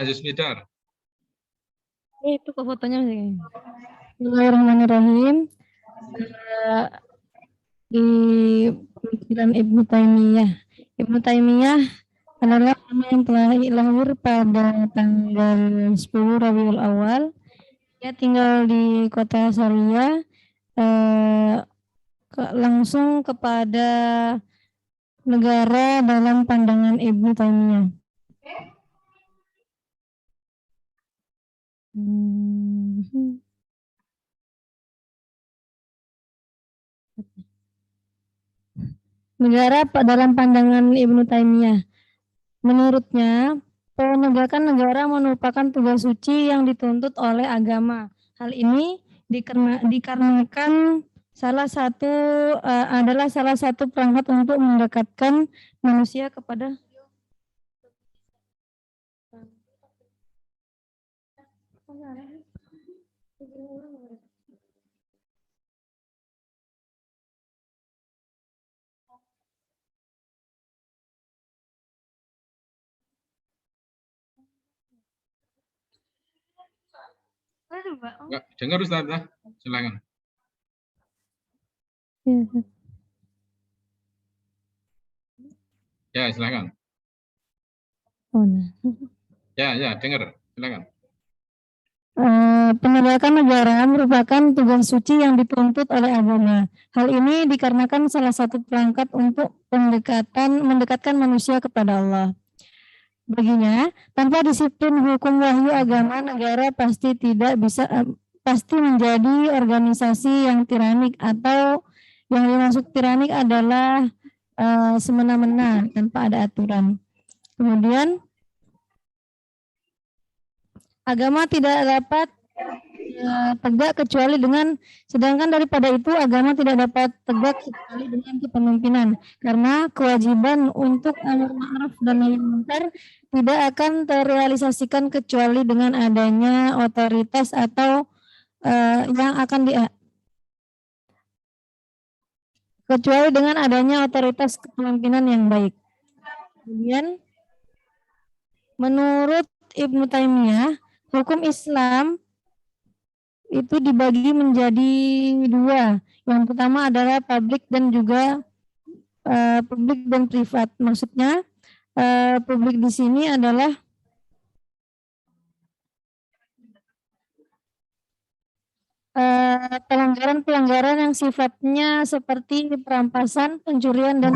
Aziz Midar. Itu kok fotonya sih. Bismillahirrahmanirrahim. Di pemikiran Ibnu Taimiyah. Ibnu Taimiyah adalah nama yang telah lahir pada tanggal 10 Rabiul Awal. Dia tinggal di kota Saria, langsung kepada negara dalam pandangan Ibnu Taimiyah. Negara dalam pandangan Ibnu Taimiyah. Menurutnya, penegakan negara merupakan tugas suci yang dituntut oleh agama. Hal ini dikarenakan adalah salah satu perangkat untuk mendekatkan manusia kepada Enggak, dengar Ustaz, silakan. Ya, silakan. Ya, dengar, silakan. Penegakan negara merupakan tugas suci yang dituntut oleh agama. Hal ini dikarenakan salah satu perangkat untuk mendekatkan manusia kepada Allah. Baginya, tanpa disiplin hukum wahyu agama, negara pasti menjadi organisasi yang tiranik, atau yang dimaksud tiranik adalah semena-mena tanpa ada aturan. Kemudian, agama tidak dapat tegak kecuali dengan, sedangkan daripada itu agama tidak dapat tegak kecuali dengan kepemimpinan, karena kewajiban untuk amar ma'ruf dan nahi munkar tidak akan terrealisasikan kecuali dengan adanya otoritas atau kecuali dengan adanya otoritas kepemimpinan yang baik. Kemudian, menurut Ibnu Taimiyah, hukum Islam itu dibagi menjadi dua. Yang pertama adalah publik dan juga publik dan privat. Maksudnya publik di sini adalah pelanggaran-pelanggaran yang sifatnya seperti perampasan, pencurian, dan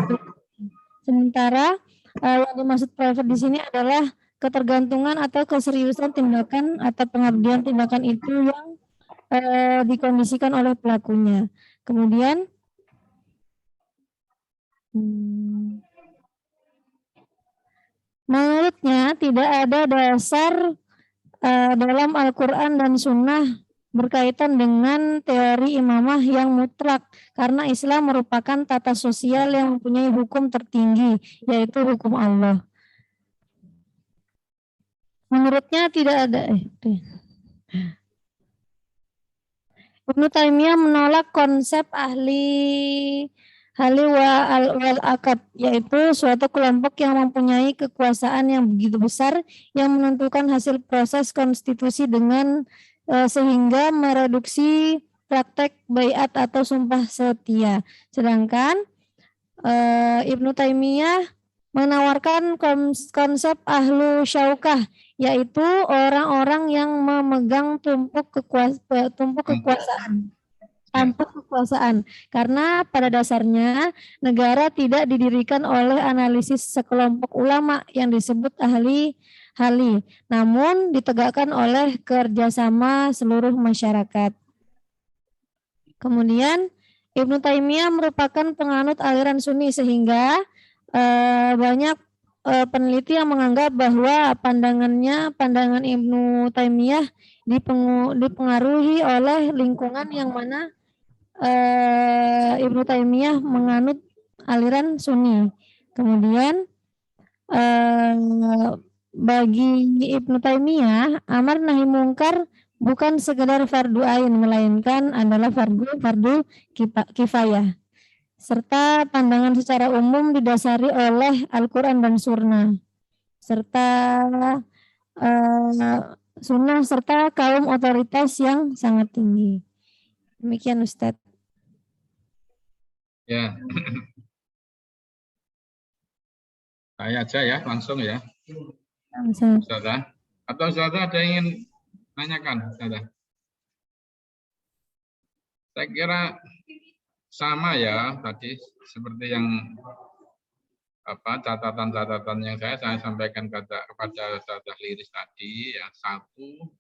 sementara yang dimaksud private di sini adalah ketergantungan atau keseriusan tindakan atau pengabdian tindakan itu yang dikondisikan oleh pelakunya. Kemudian menurutnya tidak ada dasar dalam Al-Quran dan Sunnah berkaitan dengan teori imamah yang mutlak, karena Islam merupakan tata sosial yang mempunyai hukum tertinggi, yaitu hukum Allah. Menurutnya tidak ada. Ibnu Taimiyah menolak konsep ahli wal akad, yaitu suatu kelompok yang mempunyai kekuasaan yang begitu besar yang menentukan hasil proses konstitusi dengan sehingga mereduksi praktek baiat atau sumpah setia. Sedangkan Ibnu Taimiyah menawarkan konsep ahlu syaukah, yaitu orang-orang yang memegang tampuk kekuasaan. Karena pada dasarnya negara tidak didirikan oleh analisis sekelompok ulama yang disebut ahli, namun ditegakkan oleh kerjasama seluruh masyarakat. Kemudian Ibnu Taimiyah merupakan penganut aliran Sunni, sehingga banyak peneliti yang menganggap bahwa pandangan Ibnu Taimiyah dipengaruhi oleh lingkungan yang mana Ibnu Taimiyah menganut aliran Sunni. Kemudian bagi Ibnu Taimiyah, amar nahi mungkar bukan sekedar fardu ain, melainkan adalah fardu kifayah. Serta pandangan secara umum didasari oleh Al-Quran dan Sunnah. Serta sunnah serta kaum otoritas yang sangat tinggi. Demikian Ustadz. Ya, saya aja ya, langsung ya. Ustazah. Atau Ustazah ada yang ingin nanyakan, Ustazah? Saya kira sama ya tadi seperti yang catatan-catatan yang saya sampaikan kepada Ustazah Liris tadi ya. Satu,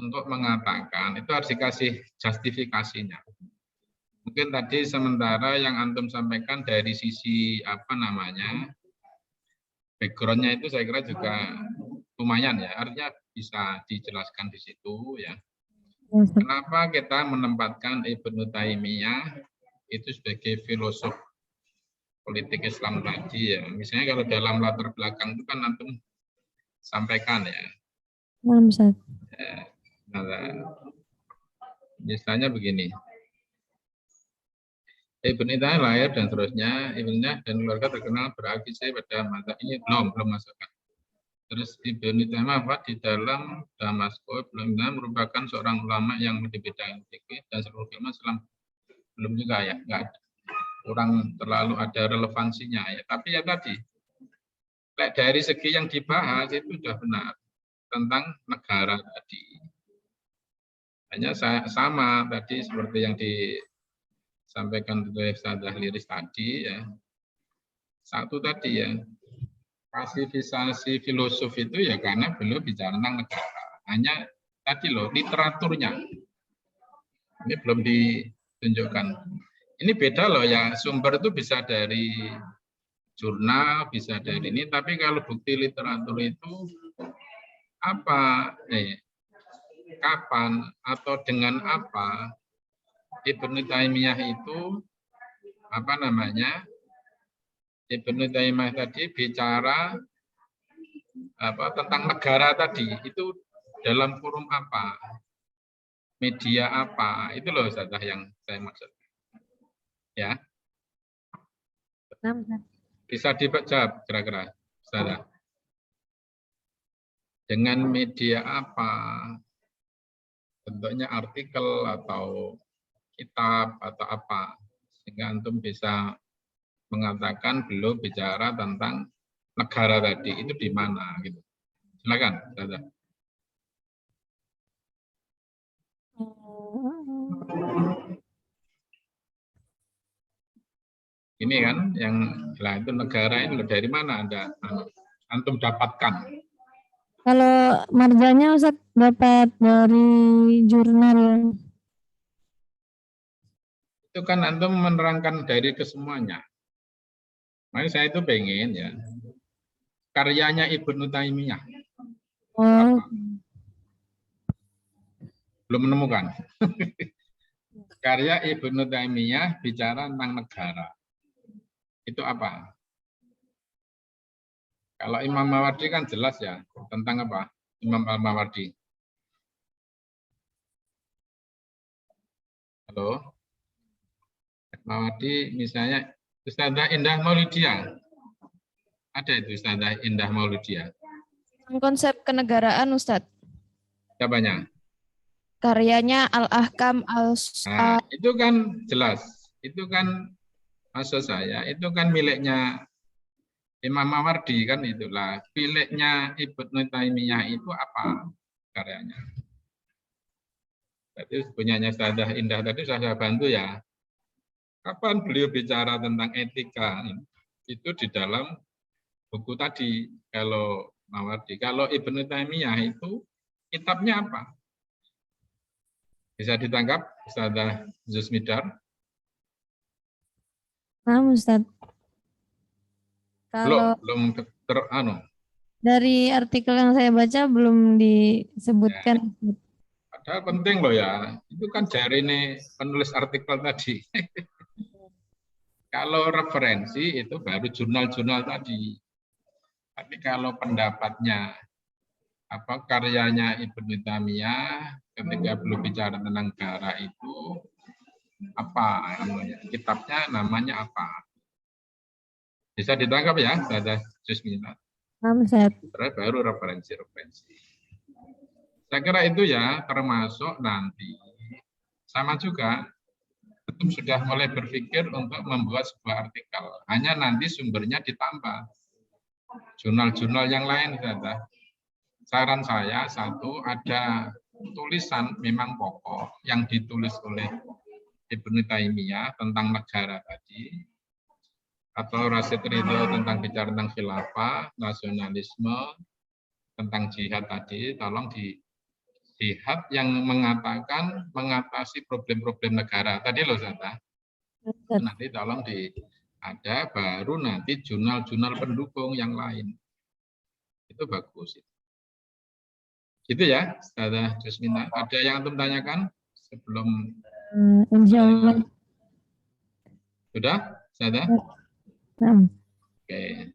untuk mengatakan itu harus dikasih justifikasinya. Mungkin tadi sementara yang antum sampaikan dari sisi backgroundnya itu saya kira juga lumayan ya, artinya bisa dijelaskan di situ ya. Kenapa kita menempatkan Ibnu Taimiyah itu sebagai filosof politik Islam tadi ya. Misalnya kalau dalam latar belakang itu kan antum sampaikan ya. Misalnya begini. Ibnu Taimiyah lahir dan seterusnya, ibunya dan keluarga terkenal berafiliasi pada mazhab ini belum masukkan. Terus Ibnu Taimiyah wafat di dalam Damaskus, merupakan seorang ulama yang di bidang fikih dan seluruh ilmu Islam belum juga ya, nggak ada. Kurang terlalu ada relevansinya ya. Tapi ya tadi, dari segi yang dibahas itu sudah benar tentang negara tadi. Hanya sama tadi seperti yang disampaikan oleh Ustazah Liris tadi ya. Satu tadi ya, pasifisasi filosof itu ya karena belum bicara tentang negara. Hanya tadi loh, literaturnya. Ini belum ditunjukkan. Ini beda loh ya, sumber itu bisa dari jurnal, bisa dari ini, tapi kalau bukti literatur itu apa, kapan atau dengan apa Ibnu Taimiyah itu Ibnu Taimiyah tadi bicara tentang negara tadi itu dalam forum apa, media apa, itu loh Ustazah yang saya maksud. Ya. Bisa dijawab kira-kira, Ustazah. Dengan media apa? Bentuknya artikel atau kitab atau apa? Sehingga antum bisa mengatakan belum bicara tentang negara tadi itu di mana gitu. Silakan, Ustazah. Ini kan yang itu negara ini dari mana Anda antum dapatkan? Kalau marjanya Ustaz dapat dari jurnal. Itu kan antum menerangkan dari kesemuanya. Makanya saya itu pengen ya karyanya Ibnu Taimiyah. Oh. Belum menemukan. Karya Ibnu Taimiyah bicara tentang negara. Itu apa? Kalau Imam Mawardi kan jelas ya, tentang apa? Imam Al-Mawardi. Halo? Mawardi misalnya Ustazah Indah Maulidia. Ada itu Ustazah Indah Maulidia. Konsep kenegaraan Ustadz. Siapanya? Karyanya Al-Ahkam Nah, itu kan jelas. Itu kan maksud saya, itu kan miliknya Imam Mawardi kan itulah. Miliknya Ibnu Taimiyah itu apa karyanya? Tadi punyanya Ustazah Indah tadi saya bantu ya. Kapan beliau bicara tentang etika? Itu di dalam buku tadi. Kalau Mawardi, kalau Ibnu Taimiyah itu kitabnya apa? Bisa ditangkap, Ustazah Zusmidar? Ustaz. Kalau belum dari artikel yang saya baca belum disebutkan. Ya. Padahal penting loh ya. Itu kan jari ini penulis artikel tadi. Kalau referensi itu baru jurnal-jurnal tadi. Tapi kalau pendapatnya karyanya Ibnu Taimiyah ketika belum bicara tentang negara itu apa namanya? Kitabnya namanya apa? Bisa ditangkap ya, Ustazah Jusmina? Ustaz. Terus baru referensi-referensi. Saya kira itu ya, termasuk nanti sama juga sudah mulai berpikir untuk membuat sebuah artikel. Hanya nanti sumbernya ditambah. Jurnal-jurnal yang lain, saran saya satu, ada tulisan memang pokok yang ditulis oleh Ibnu Taimiyah tentang negara tadi, atau Rasid Ridho tentang bicara tentang khilafah, nasionalisme, tentang jihad tadi, tolong di jihad yang mengatakan mengatasi problem-problem negara tadi loh, Zata. Nanti tolong ada baru nanti jurnal-jurnal pendukung yang lain. Itu bagus. Gitu ya, Zata Jusmina. Ada yang antum tanyakan sebelum Insya Allah. sudah, Zata? Nah. Oke.